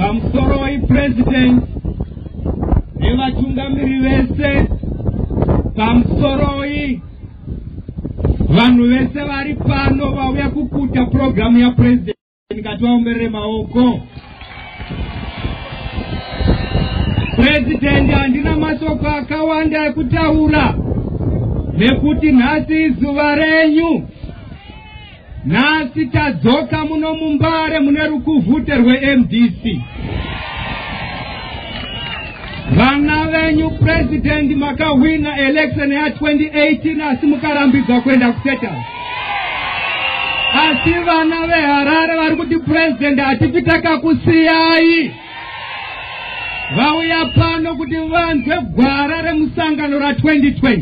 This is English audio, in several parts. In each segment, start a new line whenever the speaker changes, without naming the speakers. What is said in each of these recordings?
Pamsoroi President nevatungamiri vese, pamsoroi vanhu vese vari pano vauya kukuta programu ya President, ngativaomberere maoko. President, handina masoko akawanda ekutaura nekuti nhasi zuva renyu. Nhasi tadzoka muno muMbare mune rukuvhute rweMDC. Vana venyu President makawina election ya 2018 asi mukarambidza kuenda kuseta. Asi vana veHarare vari kuti President hatipitaka kusiyai. Vauya pano kuti vanzwe gwara remusangano ra 2020.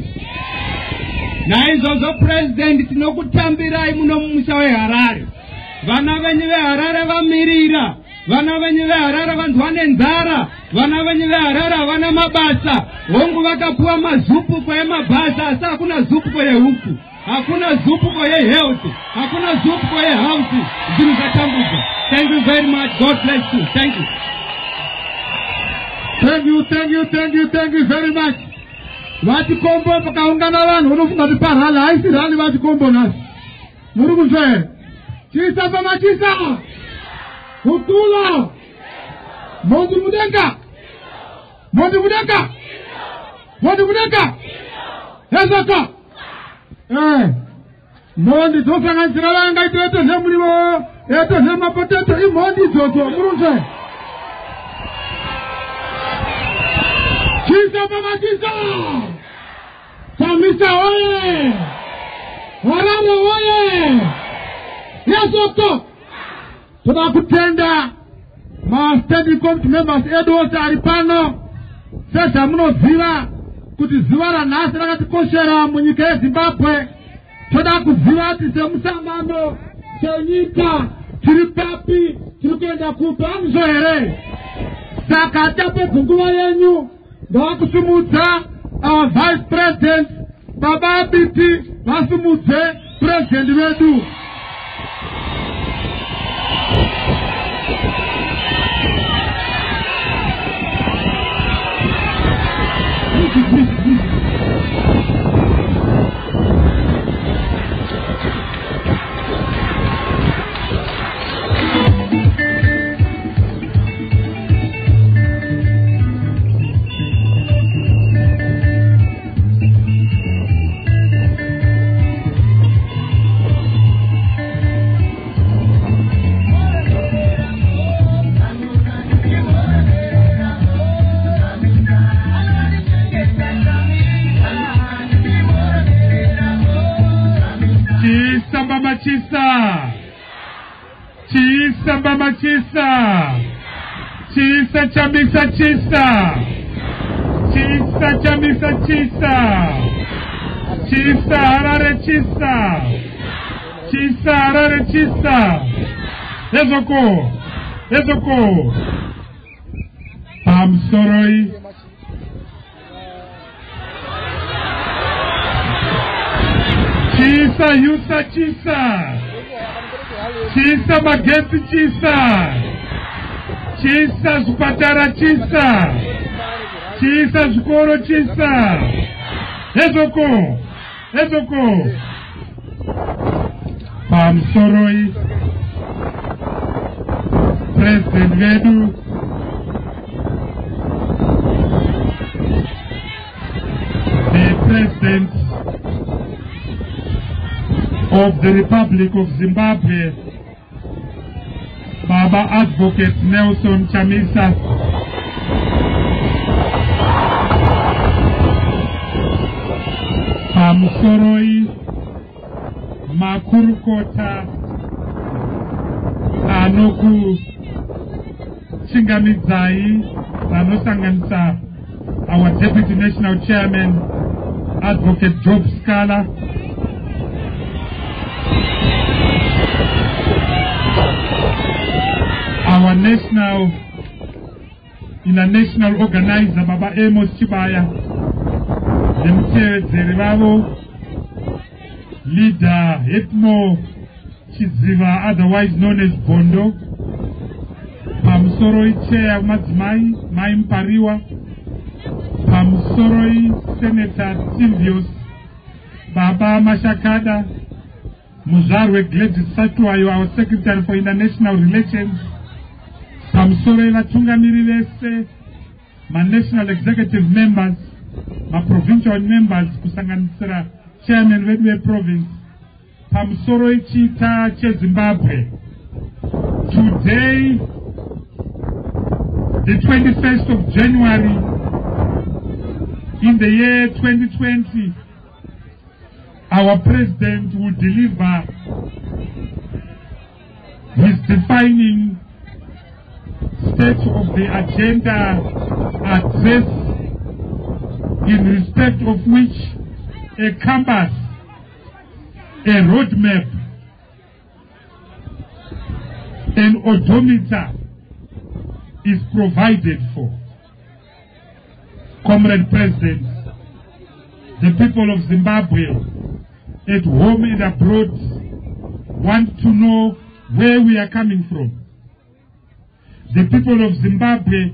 Naizvozvo President tinokutambirai muno mumusha weHarare. Vana venyu veHarare vamirira. Vana venyu veHarare vanhu vane nzara. Vana venyu veHarare havana mabasa. Hongu vakapuwa mazupuko emabasa asi hakuna zupuko yehuku. Hakuna zupuko yehealth. Hakuna zupuko yehouse. Zvinhu zvatambudza. Thank you very much. God bless you. Thank you.
Thank you very much. Vatikombo pakaungana vanhu unofunga kuti parhala haisi rali vatikombo nasi. Muri kunzwe? Chisa pamachisa. Kutulo. Mondi mudenga. Mondi mudenga. Mondi mudenga. Hezaka. Mondi tosanganisira vanga itoto nemurivo. Eto nemapoteto imondi toto. Muri kunzwe? Chisa pamachisa. Chamisa oye! Harare oye! Yesoko! Tunakutenda ma-standing committee members edu ose ari pano. Sesa munoziva kuti zuva ranhasi rakatikoshera munyika yeZimbabwe. Toda kuziva kuti semusangano senyika tiri papi, tiri kuenda kupi, hamuzvo here? Saka tapedza nguva yenyu ndavakusumudza our Vice President, Baba Biti, vasumudze President wedu. Chisa chamisa chisa. Chisa chamisa chisa. Chisa Harare chisa. Chisa Harare chisa. Ezoko. Ezoko. Pamsoroi. Chisa Yusa chisa. Chisa Mageti chisa. Chisa Zupatara chisa. Chisa Zukoro chisa. Ezoko. Ezoko. Pamsoroi. President vedu. The President of the Republic of Zimbabwe, Baba Advocate Nelson Chamisa. Pamsoroi makurukota anoku chingamidzai vanosanganisa our Deputy National Chairman Advocate Job Scala, our national organizer Baba Amos Chibaya, the Mutevedzeri vavo, leader Hetmo Chiziva, otherwise known as Bondo,
Pamusoroi Chair Madzimai, Mai Mpariwa, Pamusoroi Senator Silvius, Baba Mashakada, Muzarwe Gladys Satwayo, our Secretary for International Relations, Pamusoroi Vatungamiri vese, my national executive members, my provincial members, kusanganisira Chairman Redway Province, Pamusoroi Chita Zimbabwe. Today, the 21st of January, in the year 2020, our President will deliver his defining State of the Agenda address, in respect of which a compass, a roadmap, an odometer is provided for. Comrade President, the people of Zimbabwe, at home and abroad, want to know where we are coming from. The people of Zimbabwe,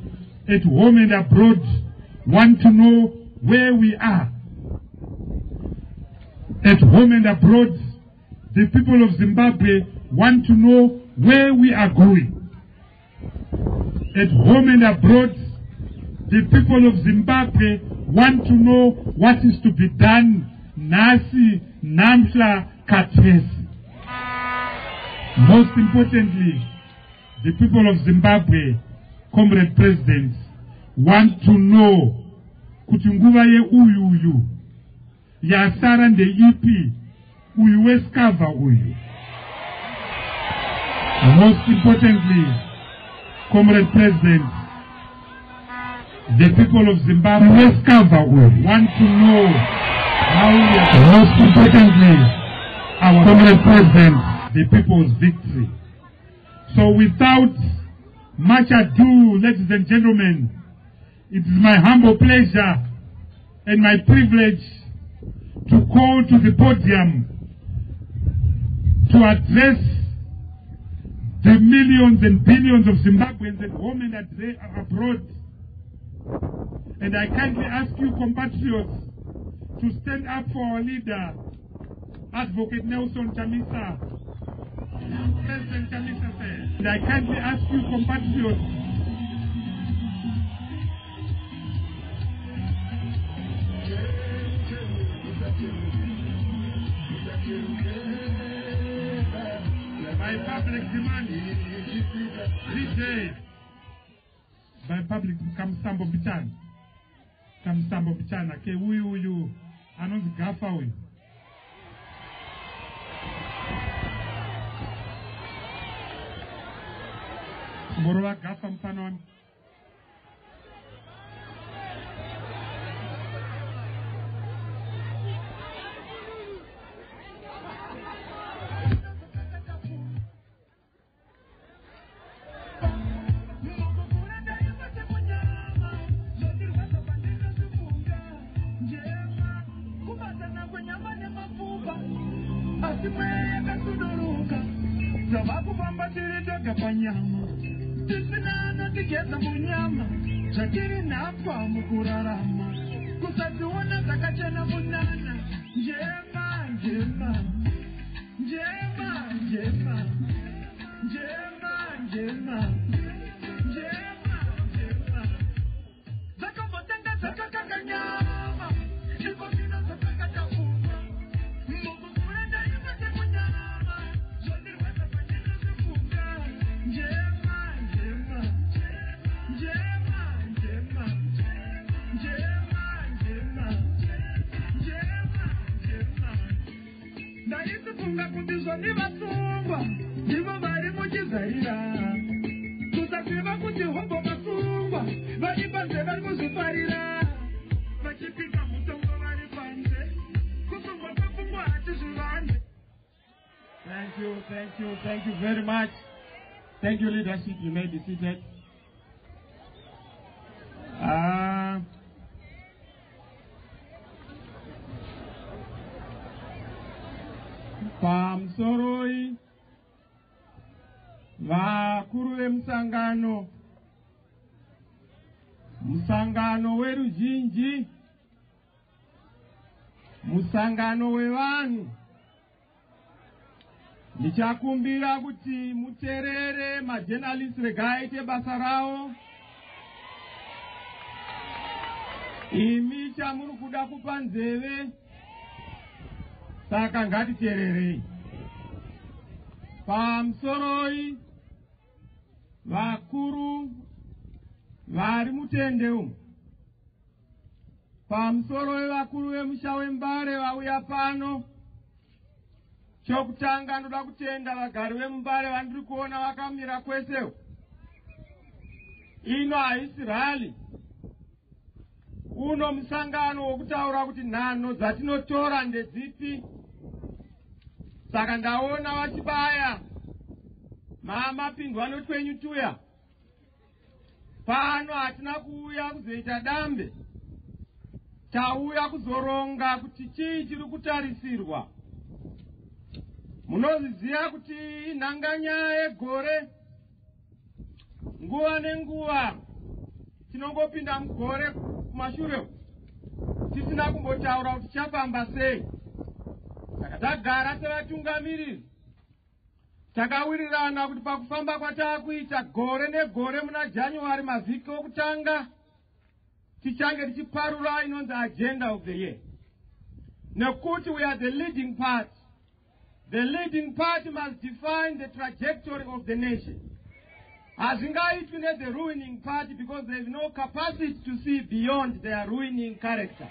at home and abroad, want to know where we are. At home and abroad, the people of Zimbabwe want to know where we are going. At home and abroad, the people of Zimbabwe want to know what is to be done. Nasi, Namhla, Kathesi. Most importantly, the people of Zimbabwe, Comrade President, want to know kuti nguva ye uyu yasara ndeipi, uyu weskava uyu. Most importantly, Comrade President, the people of Zimbabwe want to know how we are. Most importantly, our Comrade President, the people's victory. So without much ado, ladies and gentlemen, it is my humble pleasure and my privilege to call to the podium to address the millions and billions of Zimbabweans at home and abroad. And I kindly ask you, compatriots, to stand up for our leader, Advocate Nelson Chamisa. President Chamisa says. And I kindly ask you, compatriots, by public demand, this day, by public Kamsambo Bichana, ke uyu, anonzi gafa uyu. Morova gafa mpanon. Thank you very much. Thank you, leadership. You may be seated. Pamusoroi vakuru vemusangano
musangano weruzhinji, musangano wevanhu, ndichakumbira kuti muteerere majournalist regaite basa rawo. Imi chamuri kuda kupa nzeve, saka ngatiteererei. Pamusoroi vakuru vari mutende umu, pamusoro vakuru vemusha wembare vauya pano, chokutanga ndoda kutenda vagari vemumbare vandiri kuona vakamira kwese. Ino haisi rali, uno musangano wokutaura kuti nhano dzatinotora ndedzipi. Saka ndaona vachibaya mamapindwa notwenyu tuya. Pano hatina kuuya kuzoita dambe, tauya kuzoronga kuti chii chiri kutarisirwa. Munoziziva kuti nhanganya yegore, nguva nenguva tinongopinda mugore kumashure tisina kumbotaura kuti chafamba sei. Saka tagara sevatungamiriri takawirirana kuti pakufamba kwataakuita gore negore muna January mavhiki okutanga tichange tichiparura inonzi agenda of the year. Nekuti we are the leading party. The leading party must define the trajectory of the nation. Hazingaitwi the ruining party because there is no capacity to see beyond their ruining character.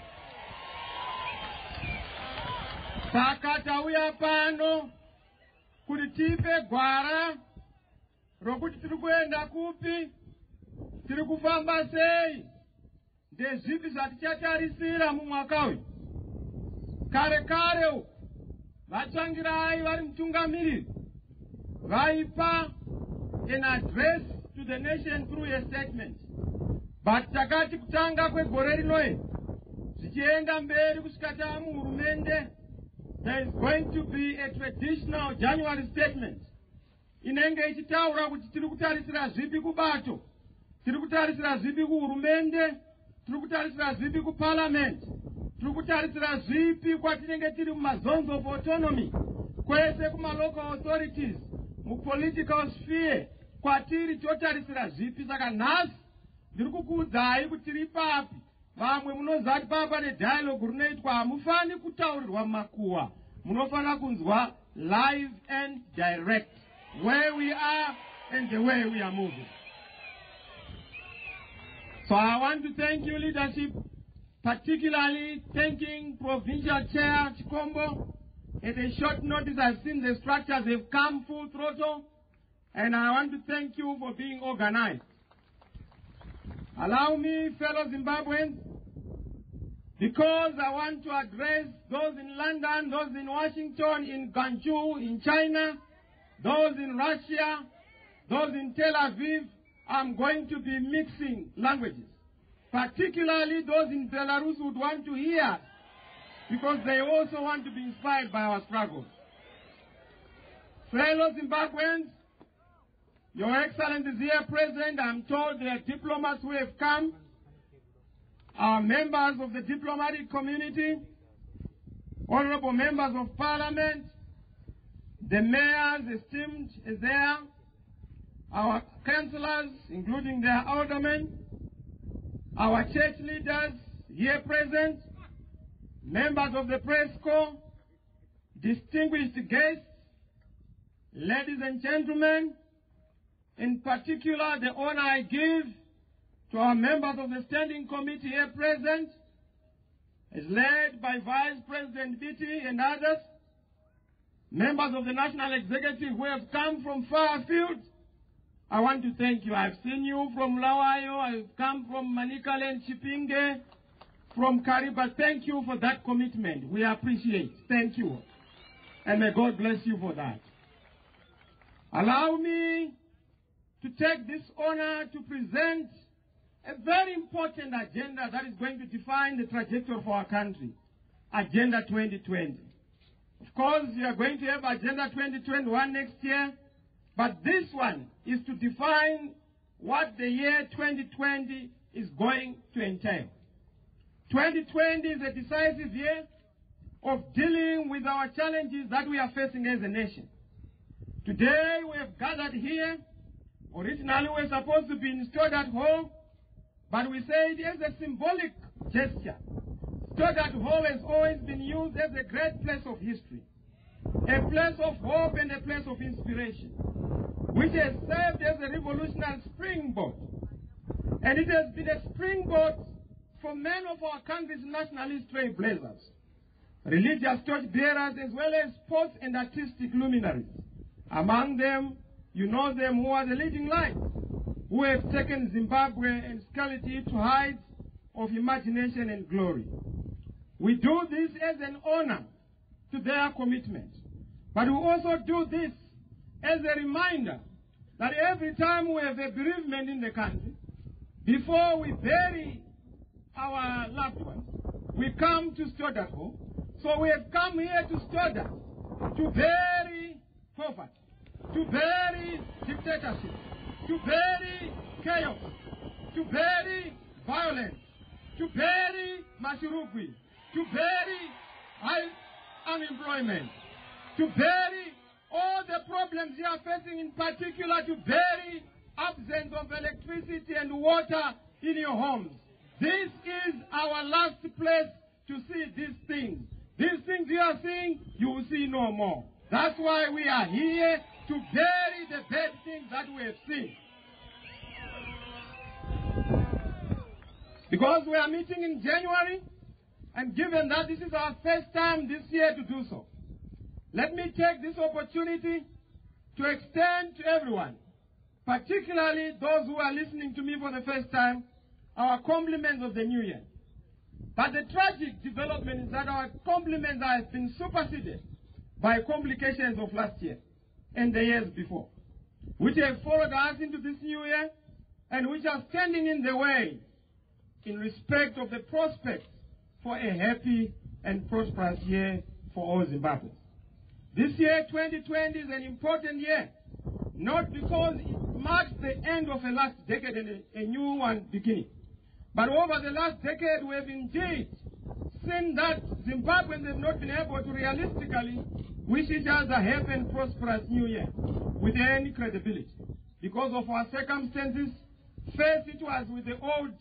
Saka tauya pano kuti tipe gwara rokuti tiri kuenda kupi, tiri kufamba sei, ndezvipi zvaticatarisira mumwaka uyu. Kare vatsvangirai vari mutungamiriri vaipa an address to the nation through a statement. But takati kutanga kwegore rinoye zvichienda mberi kusvika taamuhurumende, there is going to be a traditional January statement inenge ichitaura kuti tiri kutarisira zvipi kubato, tiri kutarisira zvipi kuhurumende, tiri kutarisira zvipi kuparliament, tiri kutarisira zvipi kwatinenge tiri mumazones of autonomy, kwese kumalocal authorities, mupolitical sphere kwatiri totarisira zvipi. Saka nhasi ndiri kukuudzai kuti tiri papi. Vamwe munozati papa nedialogue runoitwa hamufani kutaurirwa mumakuwa, munofana kunzwa live and direct where we are and the way we are moving. So I want to thank you leadership, particularly thanking Provincial Chair Chikombo. At a short notice I've seen the structures have come full throttle, and I want to thank you for being organized. Allow me, fellow Zimbabweans, because I want to address those in London, those in Washington, in Guangzhou, in China, those in Russia, those in Tel Aviv. I'm going to be mixing languages, particularly those in Belarus who would want to hear, because they also want to be inspired by our struggles. Fellow Zimbabweans, Your Excellency is here present. I'm told there are diplomats who have come, our members of the diplomatic community, honorable members of parliament, the mayors esteemed is there, our councillors, including their aldermen, our church leaders here present, members of the press corps, distinguished guests, ladies and gentlemen. In particular, the honor I give to our members of the standing committee here present is led by Vice President Biti and others, members of the National Executive who have come from far afield. I want to thank you. I've seen you from Lawayo, I've come from Manikale and Chipinge, from Kariba. Thank you for that commitment. We appreciate. Thank you. And may God bless you for that. Allow me to take this honor to present a very important agenda that is going to define the trajectory of our country, Agenda 2020. Of course, we are going to have Agenda 2021 next year, but this one is to define what the year 2020
is going to entail. 2020 is a decisive year of dealing with our challenges that we are facing as a nation. Today we have gathered here. Originally we were supposed to be installed at home, but we say it as a symbolic gesture. Stoddart Hall has always been used as a great place of history, a place of hope and a place of inspiration, which has served as a revolutionary springboard. And it has been a springboard for many of our country's nationalist trailblazers, religious torchbearers, as well as sports and artistic luminaries. Among them, you know them, who are the leading lights, who have taken Zimbabwe and scaled it to heights of imagination and glory. We do this as an honor to their commitment. But we also do this as a reminder that every time we have a bereavement in the country, before we bury our loved ones, we come to Stoddart Hall. So we have come here to Stoddart to bury poverty, to bury dictatorship, to bury chaos, to bury violence, to bury Mashirugwi, to bury high unemployment, to bury all the problems we are facing, in particular to bury absence of electricity and water in your homes. This is our last place to see these things. These things you are seeing, you will see no more. That's why we are here, to bury the bad things that we have seen. Because we are meeting in January, and given that this is our first time this year to do so, let me take this opportunity to extend to everyone, particularly those who are listening to me for the first time, our compliments of the new year. But the tragic development is that our compliments have been superseded by complications of last year and the years before, which have followed us into this new year and which are standing in the way in respect of the prospects for a happy and prosperous year for all Zimbabweans. This year, 2020, is an important year, not because it marks the end of a last decade and a new one beginning, but over the last decade we have indeed seen that Zimbabweans have not been able to realistically wish each other a happy and prosperous new year with any credibility. Because of our circumstances, first it was with the old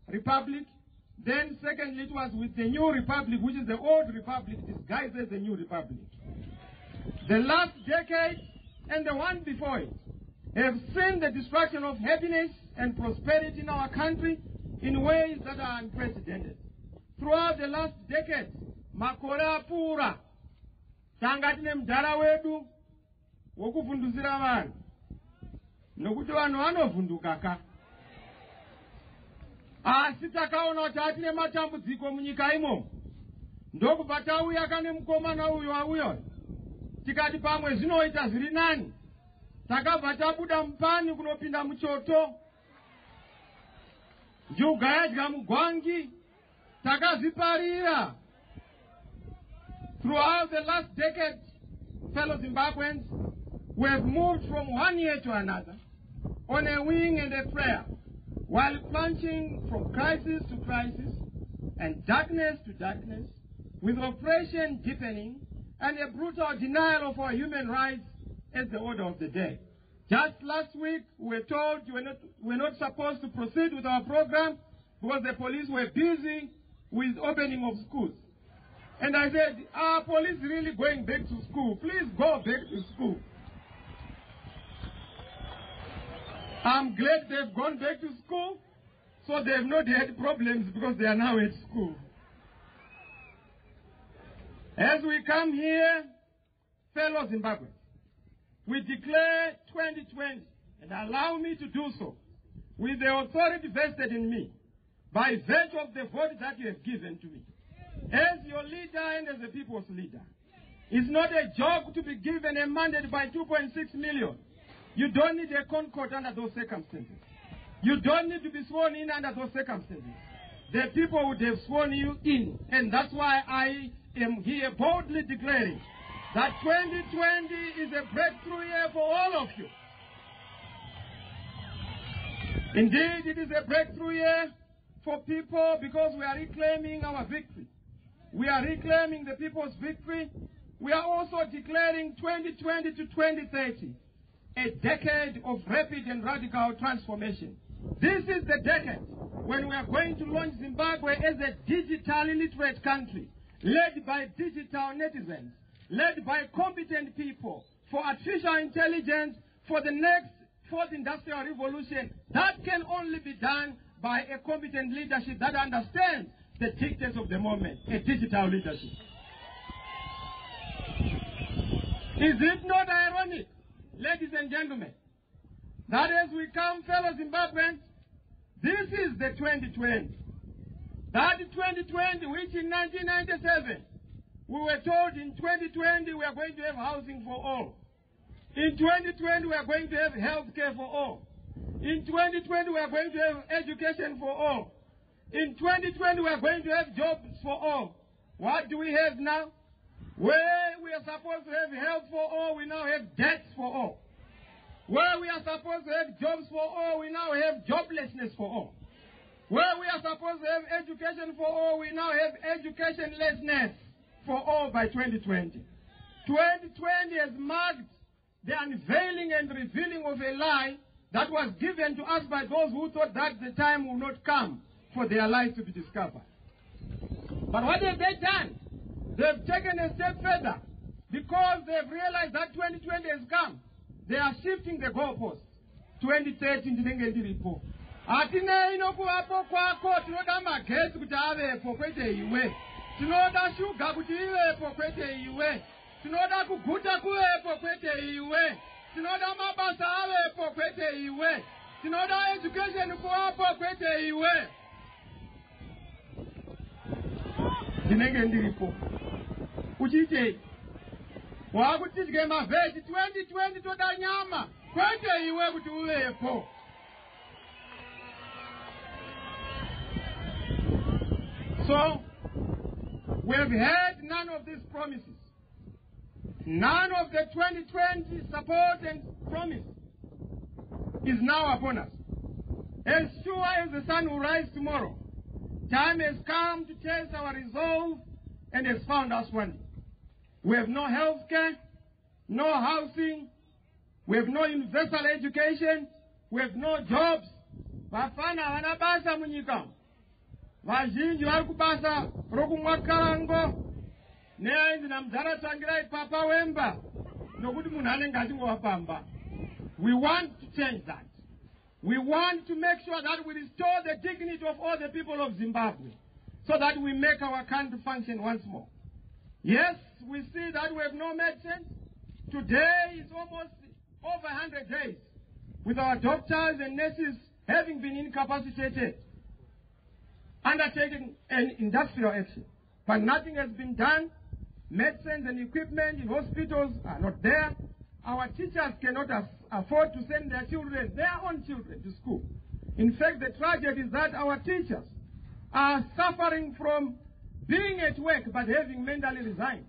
republic, then secondly it was with the new republic, which is the old republic disguised as the new republic. The last decade and the one before it have seen the destruction of happiness and prosperity in our country in ways that are unprecedented. Throughout the last decade, makore apura, tanga tine mudhara wedu wokuvhundusira vanhu, nokuti vanhu vanovhunduka ka. Asi takaona kuti atine matambudziko munyika imo, ndokubva tauya kane mukomana uyu wauyo, tikati pamwe zvinoita zviri nani, takabva tabuda mupani kunopinda muchoto, njuga yadya mugwangi, takazviparira. Throughout the last decade, fellow Zimbabweans, we have moved from one year to another on a wing and a prayer, while plunging from crisis to crisis and darkness to darkness, with oppression deepening and a brutal denial of our human rights as the order of the day. Just last week, we were told we're not supposed to proceed with our program because the police were busy with opening of schools. And I said, are police really going back to school? Please go back to school. I'm glad they've gone back to school, so they've not had problems because they are now at school. As we come here, fellow Zimbabweans, we declare 2020, and allow me to do so, with the authority vested in me, by virtue of the vote that you have given to me, as your leader and as the people's leader. It's not a joke to be given a mandate by 2.6 million. You don't need a concord under those circumstances. You don't need to be sworn in under those circumstances. The people would have sworn you in, and that's why I am here boldly declaring that 2020 is a breakthrough year for all of you. Indeed, it is a breakthrough year for people because we are reclaiming our victory. We are reclaiming the people's victory. We are also declaring 2020 to 2030 a decade of rapid and radical transformation. This is the decade when we are going to launch Zimbabwe as a digitally literate country, led by digital netizens, led by competent people, for artificial intelligence, for the next fourth industrial revolution. That can only be done by a competent leadership that understands the dictates of the moment, a digital leadership. Is it not ironic, ladies and gentlemen, that as we come, fellow Zimbabweans, this is the 2020. That 2020, which in 1997, we were told in 2020 we are going to have housing for all. In 2020 we are going to have health care for all. In 2020 we are going to have education for all. In 2020 we are going to have jobs for all. What do we have now? Where we are supposed to have health for all, we now have debts for all. Where we are supposed to have jobs for all, we now have joblessness for all. Where we are supposed to have education for all, we now have educationlessness for all by 2020. 2020 has marked the unveiling and revealing of a lie that was given to us by those who thought that the time will not come for their lies to be discovered. But what have they done? They've taken a step further because they've realized that 2020 has come. They are shifting the goalposts. 2030 ndinenge ndiripo. Atina inokuvapo kwako tinoda magetsi kuti avepo kwete iwe. Tinoda shuga kuti ivepo kwete iwe. Tinoda kuguta kuvepo kwete iwe. Tinoda mabasa avepo kwete iwe. Tinoda education kuvapo kwete iwe. Ndinenge ndiripo. Uchite wakutidye mavheji 2020 toda nyama kwete iwe kuti uvepo. So we have had none of these promises. None of the 2020 support and promise is now upon us. As sure as the sun will rise tomorrow, time has come to test our resolve and has found us wanting. We have no health care, no housing, we have no universal education, we have no jobs. Vafana vana basa munyika. Vazhinji vari kubasa rokumwa karango. Neainzi namdzara tangirai papa wemba. Nokuti munhu anenge achingowapamba. We want to change that. We want to make sure that we restore the dignity of all the people of Zimbabwe so that we make our country function once more. Yes, we see that we have no medicine. Today is almost over 100 days with our doctors and nurses having been incapacitated, undertaking an industrial action. But nothing has been done. Medicines and equipment in hospitals are not there. Our teachers cannot afford to send their children, their own children, to school. In fact, the tragedy is that our teachers are suffering from being at work but having mentally resigned.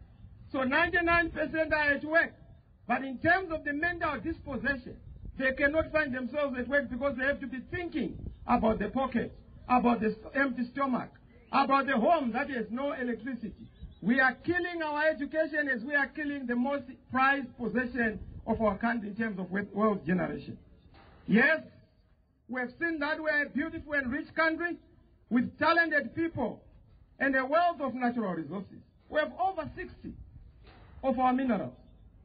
So 99% are at work. But in terms of the mental dispossession, they cannot find themselves at work because they have to be thinking about the pocket, about the empty stomach, about the home that has no electricity. We are killing our education as we are killing the most prized possession of our country in terms of wealth generation. Yes, we have seen that we are a beautiful and rich country with talented people and a wealth of natural resources. We have over 60 of our minerals.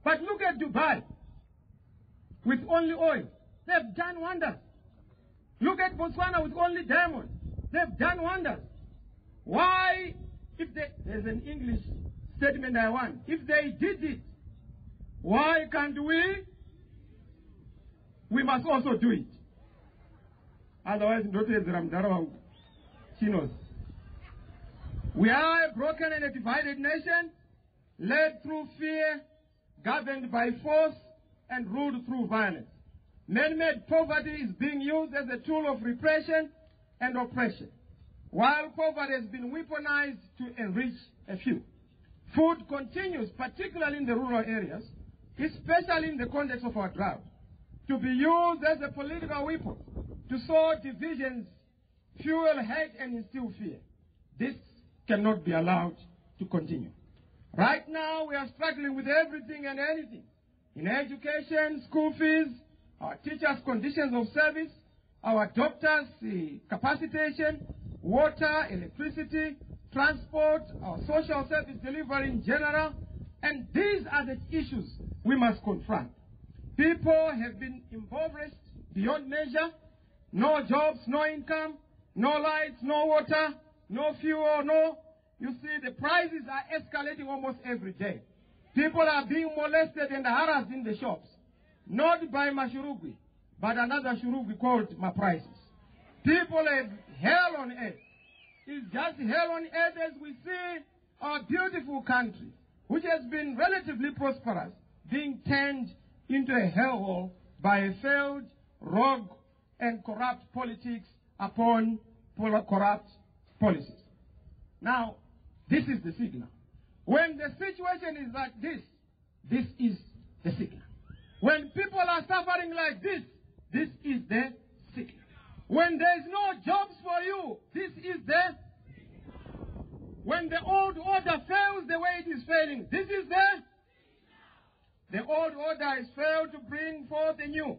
But look at Dubai with only oil. They've done wonders. Look at Botswana with only diamonds. They've done wonders. Why, there's an English statement I want. If they did it, why can't we? We must also do it. Otherwise, she knows. We are a broken and a divided nation, led through fear, governed by force, and ruled through violence. Man-made poverty is being used as a tool of repression and oppression, while poverty has been weaponized to enrich a few. Food continues, particularly in the rural areas, especially in the context of our drought, to be used as a political weapon to sow divisions fuel hate and instill fear. This cannot be allowed to continue. Right now, we are struggling with everything and anything. In education, school fees, our teachers' conditions of service, our doctors' capacitation, water, electricity, transport, our social service delivery in general. And these are the issues we must confront. People have been impoverished beyond measure. No jobs, no income, no lights, no water, no fuel, no. You see, the prices are escalating almost every day. People are being molested and harassed in the shops. Not by Mashurugwi, but another Shurugwi called Maprices. People have hell on earth. It's just hell on earth as we see our beautiful country, which has been relatively prosperous, being turned into a hellhole by a failed, rogue, and corrupt politics upon corrupt policies. Now, this is the signal. When the situation is like this, this is the signal. When people are suffering like this, this is the signal. When there is no jobs for you, this is the signal. When the old order fails the way it is failing, this is the old order has failed to bring forth the new.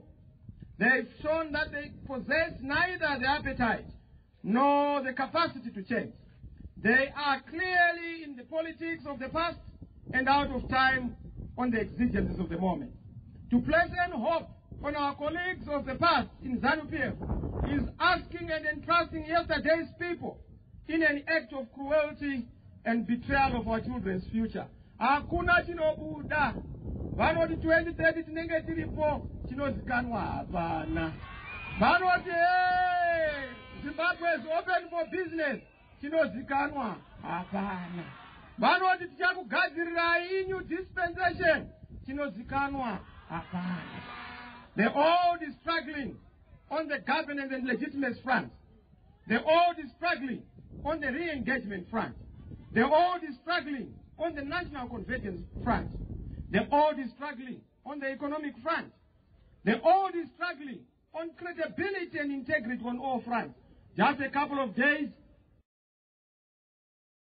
They've shown that they possess neither the appetite nor the capacity to change. They are clearly in the politics of the past and out of time on the exigencies of the moment. To place any hope on our colleagues of the past in ZANU-PF is asking and entrusting yesterday's people in an act of cruelty and betrayal of our children's future. Hakuna chinobuda. Vanoti 2030 tinenge tiripo chinozikanwa hapana. Vanoti Zimbabwe is open for business. Chinozikanwa hapana. Vanoti tichakugadzirirai new dispensation. Chinozikanwa hapana. The old is struggling on the governance and legitimacy front. The old is struggling on the re-engagement front. The old is struggling on the national convergence front. The old is struggling on the economic front. The old is struggling on credibility and integrity on all fronts. Just a couple of days